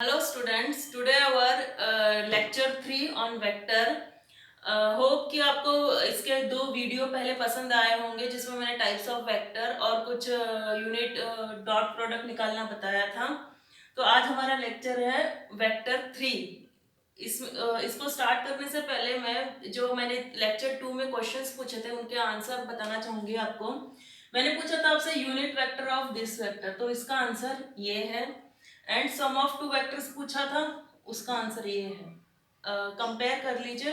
Hello students, today our lecture 3 on vector. Hope कि आपको इसके दो वीडियो पहले पसंद आए होंगे जिसमें मैंने टाइप्स ऑफ वेक्टर और कुछ यूनिट डॉट प्रोडक्ट निकालना बताया था। तो आज हमारा लेक्चर है वेक्टर 3। इसको स्टार्ट करने से पहले मैं जो मैंने लेक्चर 2 में क्वेश्चंस पूछे थे उनके आंसर बताना चाहूंगी आपको। मैंने पूछा था आपसे unit vector of this vector, तो इसका आंसर ये है। And sum of two vectors पूछा था, उसका आंसर ये है। कंपेयर कर लीजिए।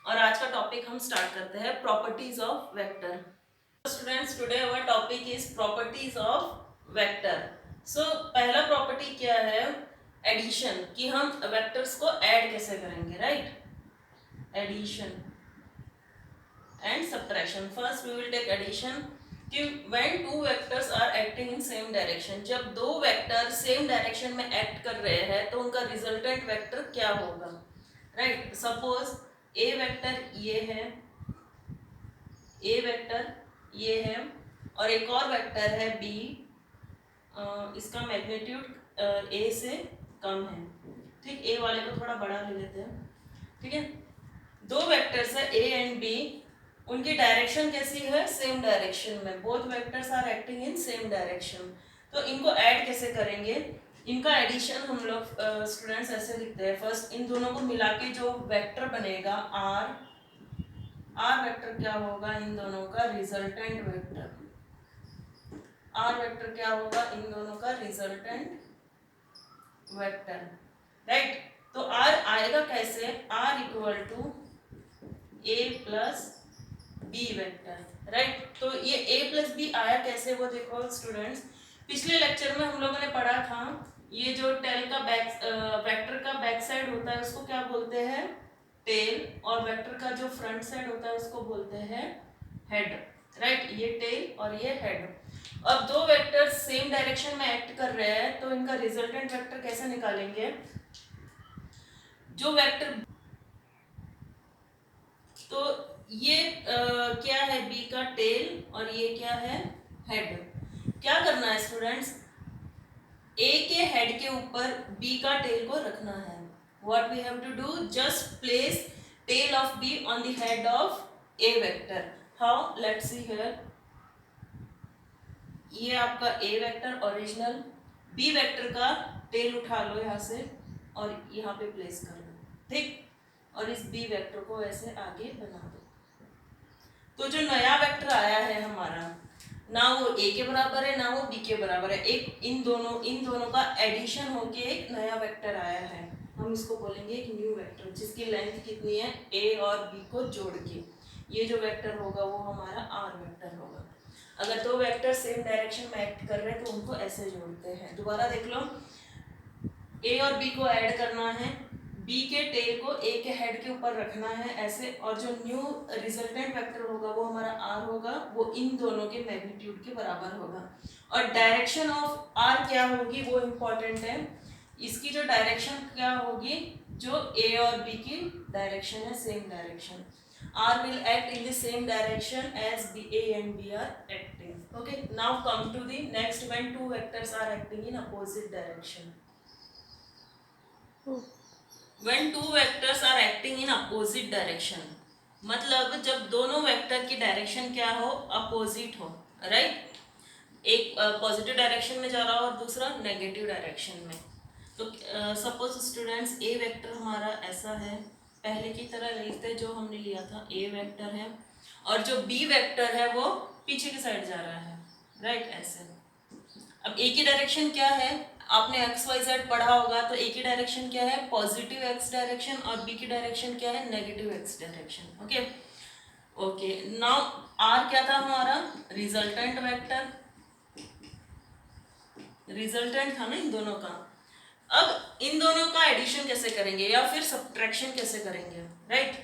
और आज का टॉपिक हम स्टार्ट करते हैं, properties of vector. Students, today our topic is properties of vector. So पहला प्रॉपर्टी क्या है? एडिशन, कि हम वेक्टर्स को ऐड कैसे करेंगे, right? Addition and subtraction. First we will take addition कि when two vectors are acting in same direction, जब दो वेक्टर सेम डायरेक्शन में एक्ट कर रहे हैं तो उनका रिजल्टेंट वेक्टर क्या होगा, राइट? सपोज ए वेक्टर ये है, ए वेक्टर ये है और एक और वेक्टर है बी। इसका मैग्नीट्यूड ए से कम है, ठीक? ए वाले को थोड़ा बड़ा ले लेते हैं, ठीक है? दो वेक्टर्स है ए एंड बी, उनकी डायरेक्शन कैसी है? सेम डायरेक्शन में। Both vectors are acting in same direction. तो इनको ऐड कैसे करेंगे? इनका एडिशन हम लोग स्टूडेंट्स ऐसे लिखते हैं। फर्स्ट इन दोनों को मिला के जो वेक्टर बनेगा आर, आर वेक्टर क्या होगा? इन दोनों का रिजल्टेंट वेक्टर। आर वेक्टर क्या होगा? इन दोनों का रिजल्टेंट वेक्टर, राइट? तो आर आएगा कैसे? R equal to A plus B vector, right? तो ये a प्लस बी आया कैसे, वो देखो स्टूडेंट्स। पिछले लेक्चर में हम लोगों ने पढ़ा था, ये जो टेल का वेक्टर का बैक साइड होता है उसको क्या बोलते हैं? टेल। और वेक्टर का जो फ्रंट साइड होता है उसको बोलते हैं हेड, राइट? ये टेल और ये हेड। अब दो वेक्टर सेम डायरेक्शन में एक्ट कर रहे हैं तो इनका रिजल्टेंट वेक्टर कैसे निकालेंगे? जो वेक्टर, तो ये क्या है? बी का टेल और ये क्या है? हेड। क्या करना है स्टूडेंट्स? ए के हेड के ऊपर बी का टेल को रखना है। What we have to do? Just place tail of B on the head of A vector. How? Let's see here. ये आपका A vector original, B vector का टेल उठा लो यहाँ से और यहाँ पे प्लेस कर दो, ठीक? और इस बी वेक्टर को ऐसे आगे बना दो। तो जो नया वेक्टर आया है हमारा, ना वो ए के बराबर है ना वो बी के बराबर है, एक इन दोनों का एडिशन होके एक नया वेक्टर आया है। हम इसको बोलेंगे एक न्यू वेक्टर, जिसकी लेंथ कितनी है? ए और बी को जोड़ के ये जो वेक्टर होगा वो हमारा आर वेक्टर होगा। अगर दो वेक्टर सेम डायरेक्शन में एक्ट कर रहे हैं तो उनको ऐसे जोड़ते हैं। दोबारा देख लो, ए और बी को ऐड करना है, बी के टेल को ए के हेड के ऊपर रखना है ऐसे, और जो न्यू रिजल्टेंट वेक्टर होगा वो हमारा आर होगा, वो इन दोनों के मैग्नीट्यूड के बराबर होगा। और डायरेक्शन ऑफ आर क्या होगी वो इम्पोर्टेंट है। इसकी जो डायरेक्शन क्या होगी? जो ए और बी की डायरेक्शन है, same direction. R will act in the same direction as B, A and B are acting. Okay, now come to the next, when two vectors are acting in opposite direction. When two vectors are acting in opposite direction, मतलब जब दोनों vector की direction क्या हो? Opposite हो, right? एक positive direction में जा रहा हो और दूसरा नेगेटिव डायरेक्शन में। तो सपोज स्टूडेंट्स, ए वेक्टर हमारा ऐसा है, पहले की तरह लिखते हैं जो हमने लिया था। ए वेक्टर है और जो बी वेक्टर है वो पीछे की साइड जा रहा है, राइट? ऐसे। अब ए की डायरेक्शन क्या है? आपने एक्स वाई जेड पढ़ा होगा, तो ए की डायरेक्शन क्या है? पॉजिटिव एक्स डायरेक्शन, और बी की डायरेक्शन क्या है? Negative X direction. Okay okay, now R क्या था हमारा? रिजल्टेंट वेक्टर, रिजल्टेंट था ना इन दोनों का। अब इन दोनों का एडिशन कैसे करेंगे या फिर सब्ट्रैक्शन कैसे करेंगे, राइट?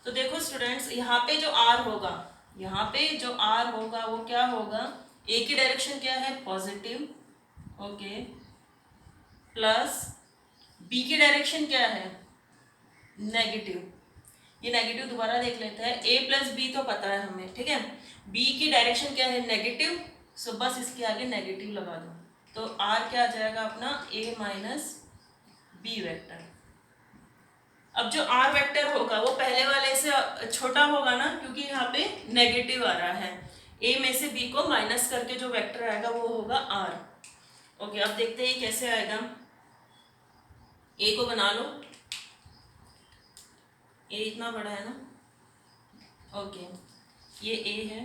तो देखो स्टूडेंट्स, यहाँ पे जो आर होगा, यहाँ पे जो आर होगा वो क्या होगा? ए की डायरेक्शन क्या है? पॉजिटिव, ओके, प्लस बी की डायरेक्शन क्या है? नेगेटिव। ये नेगेटिव दोबारा देख लेते हैं। ए प्लस बी तो पता है हमें, ठीक है? बी की डायरेक्शन क्या है? नेगेटिव, सो बस इसके आगे नेगेटिव लगा दो। तो आर क्या आ जाएगा अपना? ए माइनस बी वेक्टर। अब जो आर वेक्टर होगा वो पहले वाले से छोटा होगा ना, क्योंकि यहाँ पे नेगेटिव आ रहा है। ए में से बी को माइनस करके जो वेक्टर आएगा वो होगा आर। ओके, अब देखते हैं कैसे आएगा। ए को बना लो, ए इतना बड़ा है ना। ओके, ये ए है,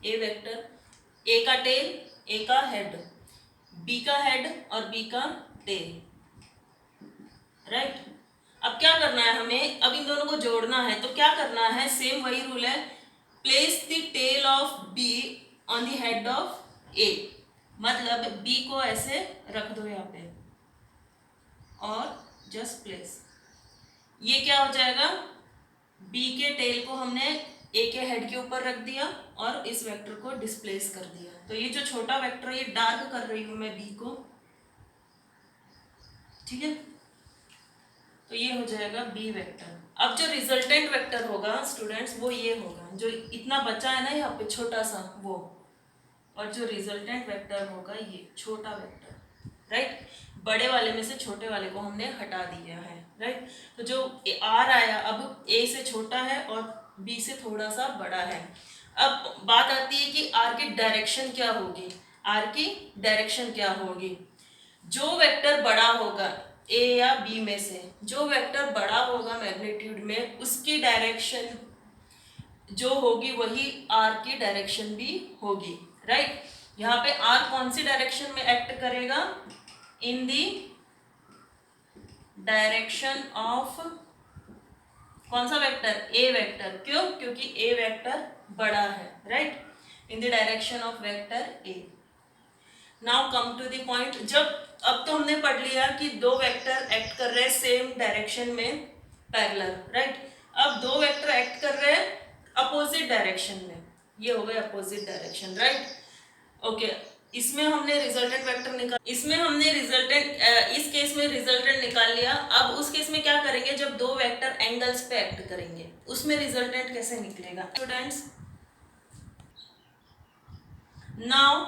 ए वेक्टर, ए का टेल, ए का हेड, बी का हेड और बी का टेल, राइट। अब क्या करना है हमें, अब इन दोनों को जोड़ना है। तो क्या करना है, सेम वही रूल है, place the tail of B on the head of A. मतलब बी को ऐसे रख दो यहाँ पे और जस्ट प्लेस। ये क्या हो जाएगा, बी के टेल को हमने ए के हेड के ऊपर रख दिया और इस वेक्टर को डिस्प्लेस कर दिया। तो ये जो छोटा वेक्टर है ये डार्क कर रही हूं मैं बी को, ठीक है। तो ये हो जाएगा बी वेक्टर। अब जो रिजल्टेंट वेक्टर होगा स्टूडेंट्स वो ये होगा, जो इतना बचा है ना यहाँ पे छोटा सा वो, और जो रिजल्टेंट वेक्टर होगा ये छोटा वेक्टर, राइट। बड़े वाले में से छोटे वाले को हमने हटा दिया है, राइट। तो जो आर आया अब ए से छोटा है और बी से थोड़ा सा बड़ा है। अब बात आती है कि आर की डायरेक्शन क्या होगी। आर की डायरेक्शन क्या होगी, जो वेक्टर बड़ा होगा ए या बी में से, जो वेक्टर बड़ा होगा मैग्नीट्यूड में, उसकी डायरेक्शन जो होगी वही आर की डायरेक्शन भी होगी, राइट। यहाँ पे आर कौन सी डायरेक्शन में एक्ट करेगा, इन दी डायरेक्शन ऑफ कौन सा वेक्टर, ए वेक्टर। क्यों, क्योंकि ए वेक्टर बड़ा है, right, in the direction of vector A. Now come to the point. जब अब तो हमने पढ़ लिया कि दो वेक्टर एक्ट कर रहे हैं सेम डायरेक्शन में पैरेलल, राइट। अब दो वेक्टर एक्ट कर रहे हैं अपोजिट डायरेक्शन में, ये हो गए अपोजिट डायरेक्शन, राइट। ओके, इसमें हमने रिजल्टेंट वेक्टर निकाल, इसमें हमने रिजल्टेंट, इस केस में रिजल्टेंट निकाल लिया। अब उस केस में क्या करेंगे, जब दो वेक्टर एंगल्स पे एक्ट करेंगे उसमें रिजल्टेंट कैसे निकलेगा स्टूडेंट्स। नाउ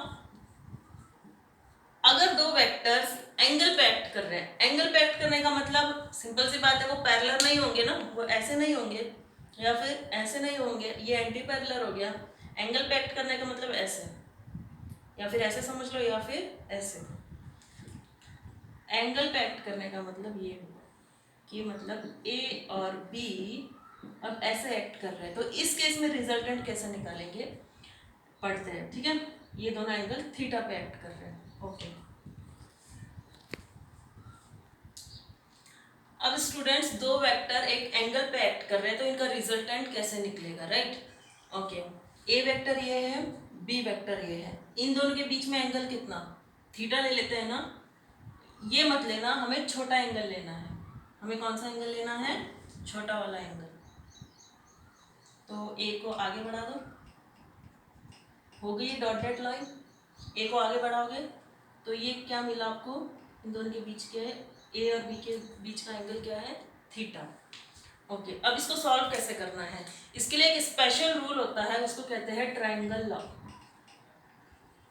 अगर दो वेक्टर्स एंगल पे एक्ट कर रहे हैं, एंगल पे एक्ट करने का मतलब सिंपल सी बात है, वो पैरेलल नहीं होंगे ना, वो ऐसे नहीं होंगे या फिर ऐसे नहीं होंगे, ये एंटी पैरेलल हो गया। एंगल पे एक्ट करने का मतलब ऐसे, या फिर ऐसे समझ लो, या फिर ऐसे। एंगल पे एक्ट करने का मतलब ये हुआ कि मतलब ए और बी अब ऐसे एक्ट कर रहे हैं। तो इस केस में रिजल्टेंट कैसे निकालेंगे पढ़ते हैं, ठीक है। ये दोनों एंगल थीटा पे एक्ट कर रहे हैं, ओके। अब स्टूडेंट्स दो वेक्टर एक एंगल पे एक्ट कर रहे हैं तो इनका रिजल्टेंट कैसे निकलेगा, राइट। ओके, ए वेक्टर ये है, बी वेक्टर ये है, इन दोनों के बीच में एंगल कितना, थीटा ले लेते हैं ना। ये मत लेना, हमें छोटा एंगल लेना है। हमें कौन सा एंगल लेना है, छोटा वाला एंगल। तो ए को आगे बढ़ा दो, हो गई डॉटेड लाइन। ए को आगे बढ़ाओगे तो ये क्या मिला आपको, इन दोनों के बीच के, ए और बी के बीच का एंगल क्या है, थीटा। ओके, अब इसको सॉल्व कैसे करना है, इसके लिए एक स्पेशल रूल होता है, उसको कहते हैं triangle law.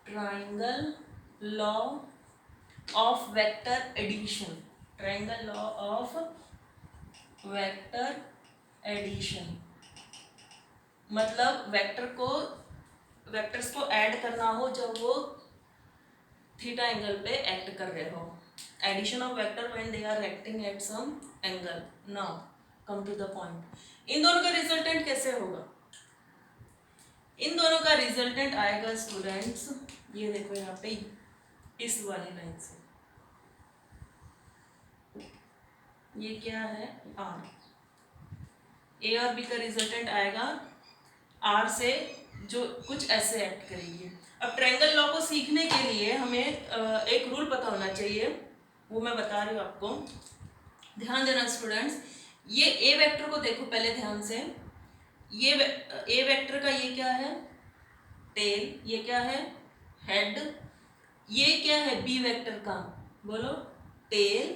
Triangle law of vector addition, triangle law of vector addition. मतलब वेक्टर्स को ऐड करना हो जब वो थीटा एंगल पे एक्ट कर रहे हो। Addition of vector when they are acting at some angle. Now come to the point, इन दोनों का रिजल्टेंट कैसे होगा। इन दोनों का रिजल्टेंट आएगा स्टूडेंट्स, ये देखो यहाँ पे इस वाली लाइन से, ये क्या है आर। ए और बी का रिजल्टेंट आएगा आर से, जो कुछ ऐसे एक्ट करेगी। अब ट्रायंगल लॉ को सीखने के लिए हमें एक रूल पता होना चाहिए, वो मैं बता रही हूँ आपको, ध्यान देना स्टूडेंट्स। ये ए वेक्टर को देखो पहले ध्यान से, ये ए वेक्टर का ये क्या है, टेल, ये क्या है, हेड, ये क्या है बी वेक्टर का, बोलो, टेल,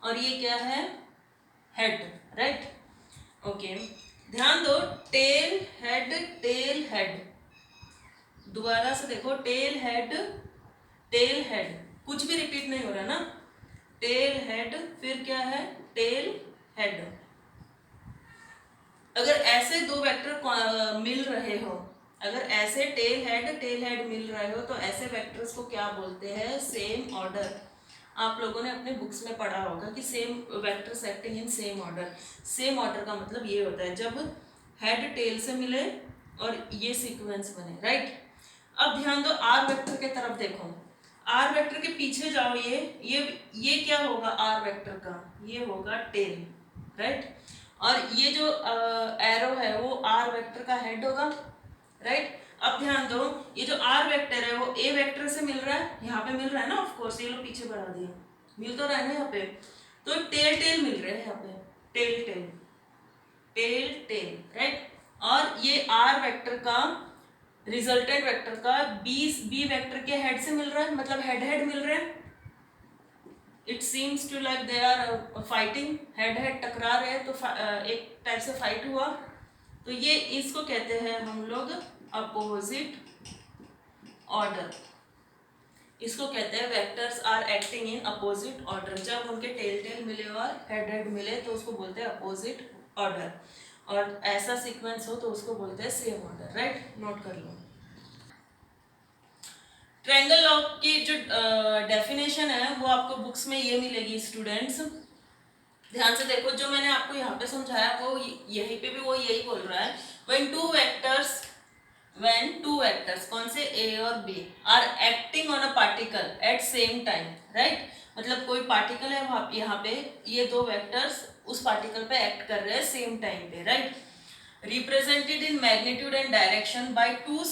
और ये क्या है, हेड, राइट। ओके, ध्यान दो, टेल हेड, टेल हेड, दोबारा से देखो, टेल हेड, कुछ भी रिपीट नहीं हो रहा ना, टेल हेड, फिर क्या है, टेल हेड। अगर ऐसे दो वेक्टर मिल रहे हो, अगर ऐसे टेल हेड मिल रहे हो, तो ऐसे वेक्टर्स को क्या बोलते हैं, सेम ऑर्डर। आप लोगों ने अपने बुक्स में पढ़ा होगा कि same vectors acting in same order. Same order का मतलब ये होता है जब हेड टेल से मिले और ये सीक्वेंस बने, राइट। अब ध्यान दो, आर वेक्टर के तरफ देखो, आर वेक्टर के पीछे जाओ, ये क्या होगा, आर वेक्टर का ये होगा टेल, राइट। और ये जो एरो है वो आर वेक्टर का हेड होगा, राइट। अब ध्यान दो, ये जो आर वेक्टर है वो ए वेक्टर से मिल रहा है, यहाँ पे मिल रहा है ना, ऑफ कोर्स, ये लोग पीछे बढ़ा दिया, मिल तो रहा है ना यहाँ पे, तो टेल टेल मिल रहे हैं यहाँ पे, tail tail tail tail, right. और ये आर वेक्टर का रिजल्टेंट वेक्टर का बी वेक्टर के हेड से मिल रहा है, मतलब हेड हेड मिल रहे हैं। It seems to like they are fighting, head head टकरा रहे हैं, तो एक टाइप से फाइट हुआ, तो ये इसको कहते हैं हम लोग अपोजिट ऑर्डर। इसको कहते हैं vectors are acting in opposite order. जब उनके टेल टेल मिले और हेड हेड मिले तो उसको बोलते हैं अपोजिट ऑर्डर, और ऐसा सीक्वेंस हो तो उसको बोलते हैं सेम ऑर्डर, राइट। नोट कर लो। ट्रायंगल लॉ की जो डेफिनेशन है वो आपको बुक्स में ये मिलेगी स्टूडेंट्स। ध्यान से देखो, जो मैंने आपको यहाँ पे समझाया वो यहीं पे भी वो यही बोल रहा है। when two vectors कौन से, a और b are acting on a particle at same time, right. मतलब कोई पार्टिकल है वहाँ यहाँ पे, ये दो वेक्टर्स उस पार्टिकल पे एक्ट कर रहे हैं सेम टाइम पे, right. Represented in magnitude and direction by two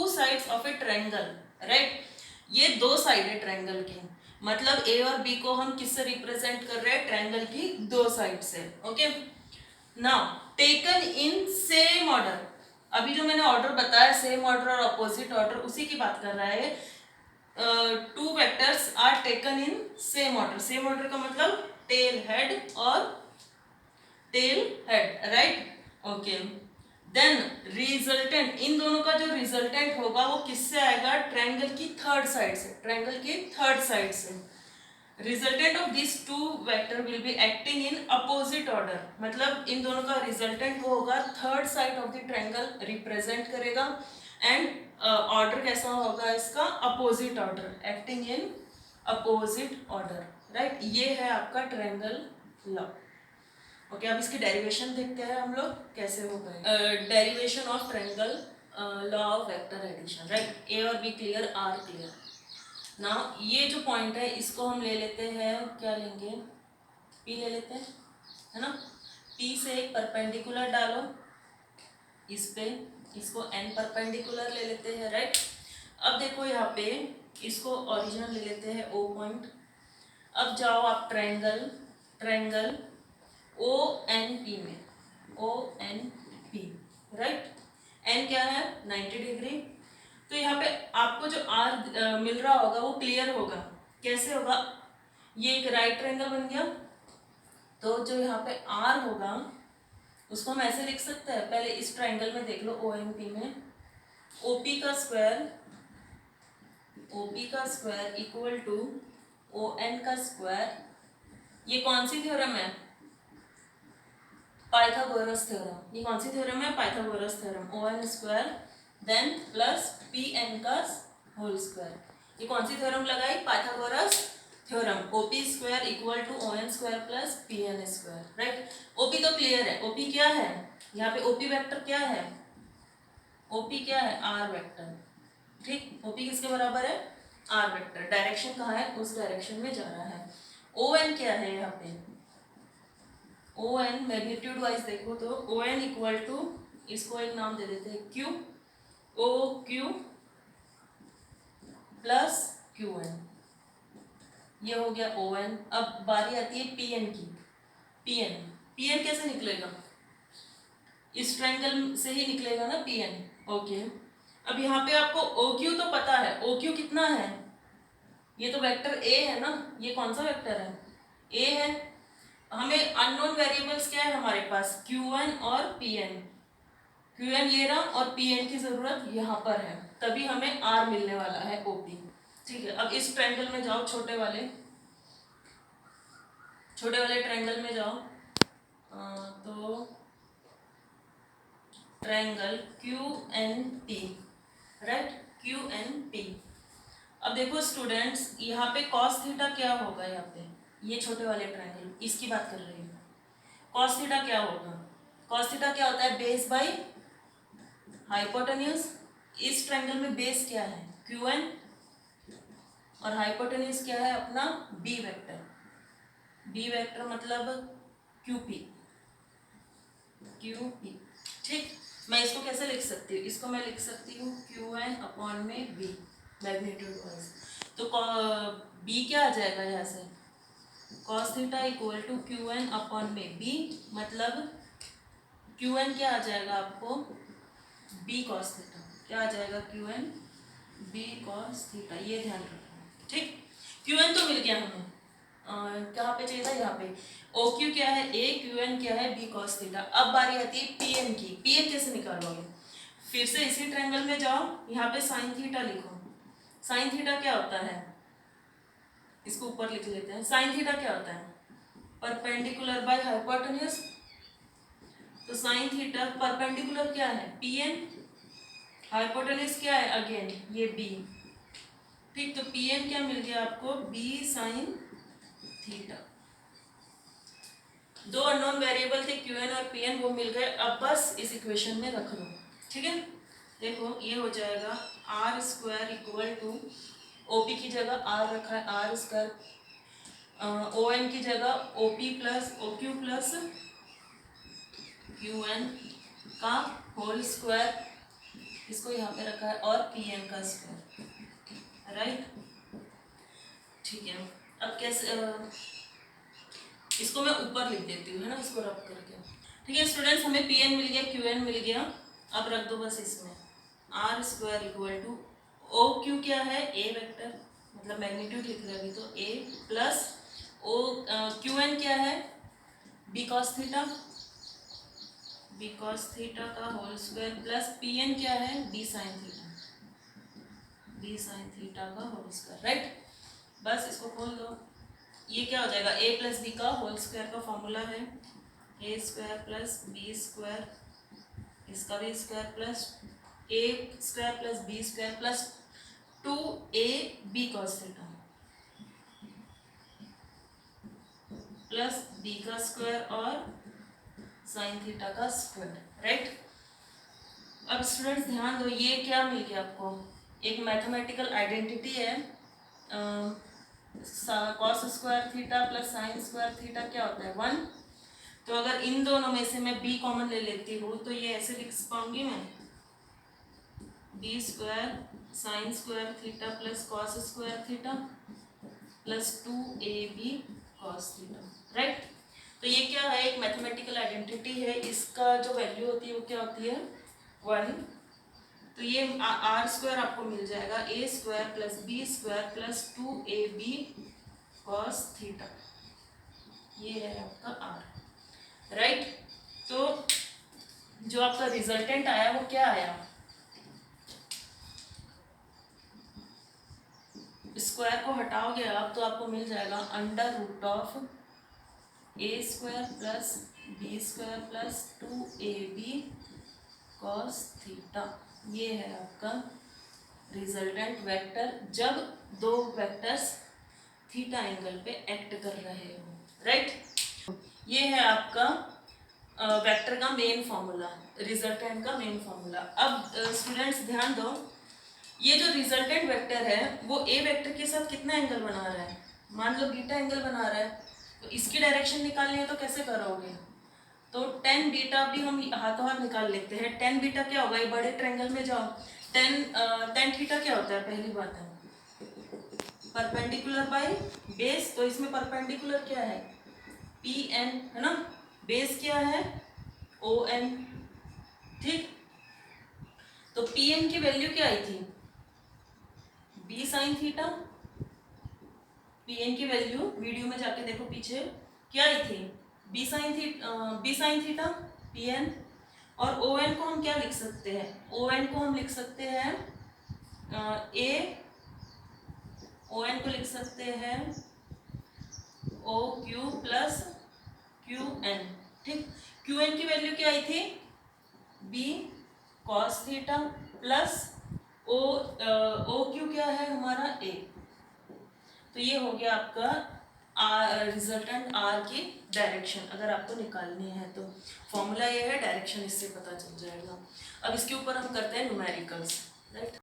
sides of A triangle, right. ये दो साइड है ट्रायंगल की, मतलब ए और बी को हम किससे रिप्रेजेंट कर रहे हैं, ट्रायंगल की दो साइड से, okay. Now taken in same order, अभी जो मैंने ऑर्डर बताया सेम ऑर्डर और अपोजिट ऑर्डर, उसी की बात कर रहा है। Two vectors are taken in same order, same order का मतलब टेल हेड और tail head, right, okay. Then resultant, इन दोनों का जो रिजल्टेंट होगा वो किससे आएगा, ट्रायंगल की थर्ड साइड से, ट्रायंगल की थर्ड साइड से। Resultant of this two vector will be acting in opposite order, मतलब इन दोनों का रिजल्टेंट वो होगा third side of the triangle represent करेगा, एंड ऑर्डर कैसा होगा इसका, opposite order, acting in opposite order, right. ये है आपका ट्रायंगल लॉ, ओके। अब इसकी डेरिवेशन देखते हैं हम लोग कैसे होगा। Derivation of triangle law of vector addition, right. A और बी क्लियर, आर क्लियर। ना ये जो पॉइंट है इसको हम ले लेते हैं, क्या लेंगे, पी ले लेते हैं, है ना। पी से एक परपेंडिकुलर डालो इस पे, इसको एन परपेंडिकुलर ले लेते हैं, राइट। अब देखो यहाँ पे इसको ओरिजिनल ले लेते हैं ओ पॉइंट। अब जाओ आप ट्रायंगल ओ एन पी में, O N P, right. N क्या है, 90 डिग्री। तो यहाँ पे आपको जो आर मिल रहा होगा वो क्लियर होगा, कैसे होगा, ये एक राइट ट्रायंगल बन गया, तो जो यहाँ पे आर होगा उसको हम ऐसे लिख सकते हैं, पहले इस ट्रायंगल में देख लो, ओ एन पी में ओपी का square equal to O N का स्क्वायर। ये कौन सी थ्योरम है, पाइथागोरस थ्योरम। ये कौन सी थ्योरम है, Pythagoras theorem. O N square then plus P N का होल स्क्वायर। ये कौन सी थ्योरम लगाई, Pythagoras theorem. OP square equal to O N square plus P N square, right. OP तो क्लियर है, ओपी क्या है, यहाँ पे ओपी वेक्टर क्या है, ओपी क्या है, आर वेक्टर, ठीक। ओपी किसके बराबर है, आर वेक्टर। डायरेक्शन कहाँ है, उस डायरेक्शन में जा रहा है। ओ एन क्या है यहाँ पे, ओ एन मैग्नीट्यूड वाइज देखो तो ओ एन इक्वल टू, इसको एक नाम दे देते हैं Q, O Q plus Q N, ये हो गया ओ एन। अब बारी आती है पी एन की। पी एन कैसे निकलेगा, इस ट्रायंगल से ही निकलेगा ना पी एन, ओके। अब यहाँ पे आपको ओ क्यू तो पता है, ओ क्यू कितना है, ये तो वेक्टर ए है ना, ये कौन सा वेक्टर है, ए है। हमें अननोन वेरिएबल्स क्या है हमारे पास, Q1 और Pn। Qn ये रहा और Pn की जरूरत यहाँ पर है, तभी हमें R मिलने वाला है OP, ठीक है। अब इस ट्रायंगल में जाओ छोटे वाले, छोटे वाले ट्रायंगल में जाओ तो triangle Q N P, right, Q N P. अब देखो स्टूडेंट्स, यहाँ पे कॉस थीटा क्या होगा, यहाँ पे ये छोटे वाले ट्रायंगल इसकी बात कर रही हूँ। कॉस थीटा क्या होगा, कॉस थीटा क्या होता है, बेस बाई हाइपोटेन्यूज। इस ट्रायंगल में बेस क्या है, क्यू एन, और हाइपोटेन्यूज क्या है अपना बी वेक्टर। बी वेक्टर मतलब क्यू पी, क्यू पी, ठीक। मैं इसको कैसे लिख सकती हूँ, इसको मैं लिख सकती हूँ क्यू एन अपॉन में बी, मैग्नीट्यूड वाइज। तो बी क्या आ जाएगा यहाँ से, cos theta equal to Q N upon में बी, मतलब क्यू एन क्या आ जाएगा आपको, बी कॉस थीटा, क्या आ जाएगा Q N B cos theta, ये ध्यान रखना, ठीक। क्यू एन तो मिल गया हमें, कहाँ पे चाहिए था, यहाँ पे। ओ क्यू क्या है, ए, क्यू एन क्या है, बी कॉस थीटा। अब बारी आती है पी एन की। पी एन कैसे निकालोगे, फिर से इसी ट्रायंगल में जाओ, यहाँ पे साइन थीटा लिखो। साइन थीटा क्या होता है, इसको ऊपर लिख लेते हैं। साइन थीटा क्या होता है, परपेंडिकुलर बाय हाइपोटेन्यूज। तो साइन थीटा परपेंडिकुलर क्या है, पी एन, हाइपोटेन्यूज क्या है अगेन ये बी, ठीक। तो पी एन क्या मिल गया आपको, बी साइन थीटा। दो अननोन वेरिएबल थे क्यू एन और पी एन, वो मिल गए। अब बस इस इक्वेशन में रख लो, ठीक है। देखो ये हो जाएगा R square equal to, O P की जगह आर रखा है, आर स्क्वायर, ओ एन की जगह O P plus O Q plus Q N का होल स्क्वायर, इसको यहाँ पे रखा है, और पी एन का स्क्वायर, राइट, ठीक है। अब कैसे इसको मैं ऊपर लिख देती हूँ, है ना, इसको रब करके, ठीक है स्टूडेंट्स। हमें पी एन मिल गया, क्यू एन मिल गया। अब रख दो बस इसमें R square equal to, O Q क्या है, ए वेक्टर, मतलब मैग्नीट्यूड लिख रहे अभी, तो A plus O Q N क्या है, B cos theta, B cos theta का whole square, plus P N क्या है, B sine theta, B sine theta का होल स्क्वायर, राइट। बस इसको खोल दो, ये क्या हो जाएगा, ए प्लस बी का होल स्क्वायर का फॉर्मूला है A square plus B square, इसका भी square, plus A square plus B square plus 2a B cos theta plus B का स्क्वायर और साइन थीटा का स्क्वायर, राइट। अब स्टूडेंट्स ध्यान दो, ये क्या मिल गया आपको, एक मैथमेटिकल आइडेंटिटी है, cos square theta plus sign square theta क्या होता है, 1। तो अगर इन दोनों में से मैं b कॉमन ले लेती हूँ तो ये ऐसे लिख पाऊंगी मैं, B square sine square theta plus cos square theta plus 2ab cos theta, right. तो ये क्या है, एक मैथमेटिकल आइडेंटिटी है, इसका जो वैल्यू होती है वो क्या होती है, 1। तो ये आर स्क्वायर आपको मिल जाएगा, A square plus B square plus 2ab cos theta, ये है आपका आर, राइट। तो जो आपका रिजल्टेंट आया वो क्या आया, स्क्वायर को हटाओगे आप तो आपको मिल जाएगा under root of A square plus B square plus 2ab cos theta. ये है आपका रिजल्टेंट वेक्टर जब दो वेक्टर्स थीटा एंगल पे एक्ट कर रहे हो, राइट। ये है आपका वेक्टर का मेन फॉर्मूला, रिजल्टेंट का मेन फॉर्मूला। अब स्टूडेंट्स ध्यान दो, ये जो रिजल्टेंट वेक्टर है वो ए वेक्टर के साथ कितना एंगल बना रहा है, मान लो बीटा एंगल बना रहा है, तो इसकी डायरेक्शन निकालनी है तो कैसे करोगे, तो टेन बीटा भी हम हाथों हाथ निकाल लेते हैं। टेन बीटा क्या होगा, ये बड़े ट्रायंगल में जाओ, टेन थीटा क्या होता है, पहली बात है परपेंडिकुलर बाय बेस, तो इसमें परपेंडिकुलर क्या है, पी एन, है ना, बेस क्या है ओ एन, ठीक। तो पी एन की वैल्यू क्या आई थी, B sine theta, P N की वैल्यू वीडियो में जाके देखो पीछे क्या आई थी, B sine theta P N, और ओ एन को हम क्या लिख सकते हैं, ओ एन को हम लिख सकते हैं ओ एन को लिख सकते हैं O Q plus Q N. ठीक, क्यू एन की वैल्यू क्या आई थी, B cos theta plus O Q क्या है हमारा ए। तो ये हो गया आपका रिजल्टेंट आर की डायरेक्शन, अगर आपको निकालनी है तो फॉर्मूला ये है, डायरेक्शन इससे पता चल जाएगा। अब इसके ऊपर हम करते हैं न्यूमेरिकल्स, राइट।